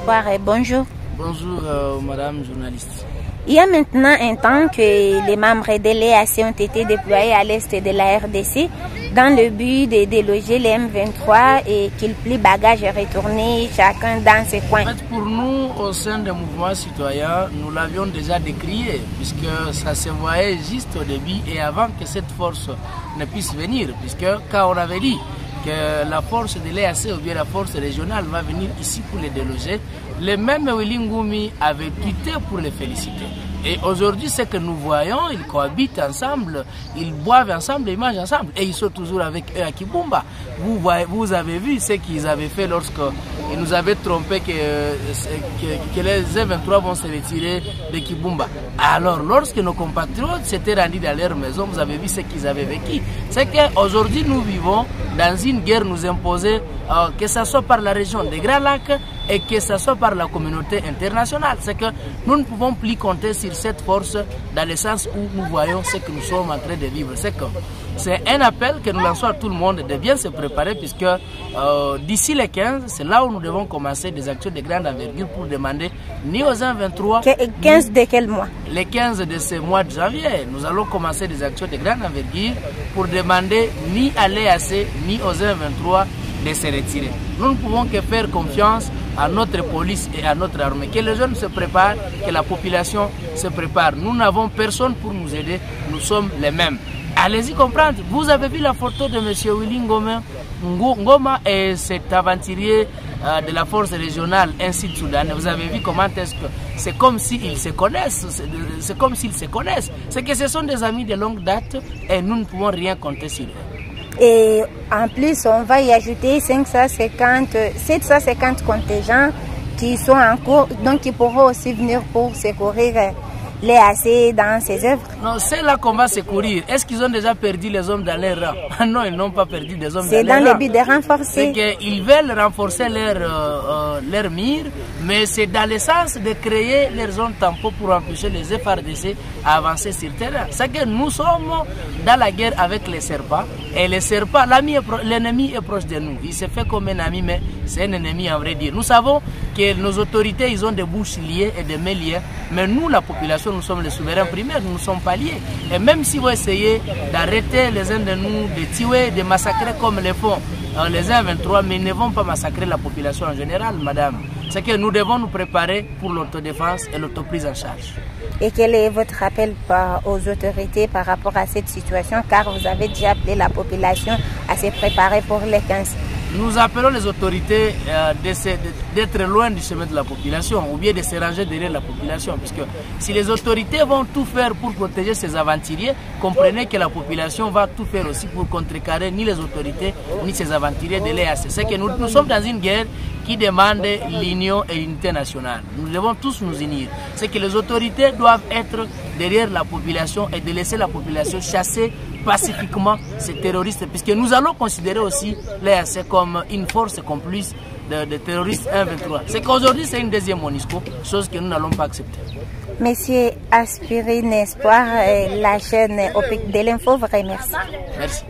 Espoir, bonjour. Bonjour, madame journaliste. Il y a maintenant un temps que les membres de l'EAC ont été déployés à l'est de la RDC dans le but de déloger les M23 et qu'ils plient bagages et retournent chacun dans ses coins. En fait, pour nous, au sein des mouvements citoyens, nous l'avions déjà décrié, puisque ça se voyait juste au début et avant que cette force ne puisse venir, puisque quand on avait dit que la force de l'EAC ou bien la force régionale va venir ici pour les déloger, les mêmes Willy Ngumi avaient tweeté pour les féliciter. Et aujourd'hui, ce que nous voyons, ils cohabitent ensemble, ils boivent ensemble, ils mangent ensemble. Et ils sont toujours avec eux à Kibumba. Vous avez vu ce qu'ils avaient fait lorsqu'ils nous avaient trompé que les M23 vont se retirer de Kibumba. Alors, lorsque nos compatriotes s'étaient rendus dans leur maison, vous avez vu ce qu'ils avaient vécu. C'est qu'aujourd'hui, nous vivons dans une guerre nous imposée, que ce soit par la région des Grands Lacs et que ce soit par la communauté internationale. C'est que nous ne pouvons plus compter sur cette force dans le sens où nous voyons ce que nous sommes en train de vivre. C'est un appel que nous lançons à tout le monde de bien se préparer, puisque d'ici les 15, c'est là où nous devons commencer des actions de grande envergure pour demander ni aux M23... 15 de quel mois? Les 15 de ce mois de janvier, nous allons commencer des actions de grande envergure pour demander ni à l'EAC ni aux M23 de se retirer. Nous ne pouvons que faire confiance à notre police et à notre armée. Que les jeunes se préparent, que la population se prépare. Nous n'avons personne pour nous aider, nous sommes les mêmes. Allez-y comprendre. Vous avez vu la photo de M. Willy Ngoma et cet aventurier de la force régionale ainsi de Soudan. Vous avez vu comment est-ce que c'est comme s'ils se connaissent. C'est comme s'ils se connaissent. C'est que ce sont des amis de longue date et nous ne pouvons rien compter sur eux. Et en plus, on va y ajouter 750 contingents qui sont en cours, donc qui pourront aussi venir pour secourir l'EAC dans ses œuvres. Non, c'est là qu'on va secourir. Est-ce qu'ils ont déjà perdu les hommes dans leur rang? Non, ils n'ont pas perdu des hommes dans leur rang. C'est dans le but de renforcer. C'est qu'ils veulent renforcer leur mire, mais c'est dans le sens de créer leur zone tampon pour empêcher les FARDC à avancer sur le terrain. C'est que nous sommes dans la guerre avec les serpents. Et les serpents, l'ennemi est proche de nous. Il se fait comme un ami, mais c'est un ennemi en vrai dire. Nous savons que nos autorités, ils ont des bouches liées et des mains liées, mais nous, la population, nous sommes les souverains primaires, nous ne sommes pas liés. Et même si vous essayez d'arrêter les uns de nous, de tuer, de massacrer comme les font les M23, mais ils ne vont pas massacrer la population en général, madame. C'est que nous devons nous préparer pour l'autodéfense et l'autoprise en charge. Et quel est votre appel aux autorités par rapport à cette situation, car vous avez déjà appelé la population à se préparer pour les 15? Nous appelons les autorités d'être loin du chemin de la population ou bien de se ranger derrière la population. Puisque si les autorités vont tout faire pour protéger ces aventuriers, comprenez que la population va tout faire aussi pour contrecarrer ni les autorités ni ces aventuriers de l'EAC. C'est que nous sommes dans une guerre qui demande l'union et l'unité nationale. Nous devons tous nous unir. C'est que les autorités doivent être derrière la population et de laisser la population chasser pacifiquement ces terroristes, puisque nous allons considérer aussi l'EAC comme une force complice de terroristes 1-23. C'est qu'aujourd'hui c'est une deuxième MONUSCO, chose que nous n'allons pas accepter. Monsieur Aspirine Espoir, la chaîne OPIC de l'info vous remercie. Merci.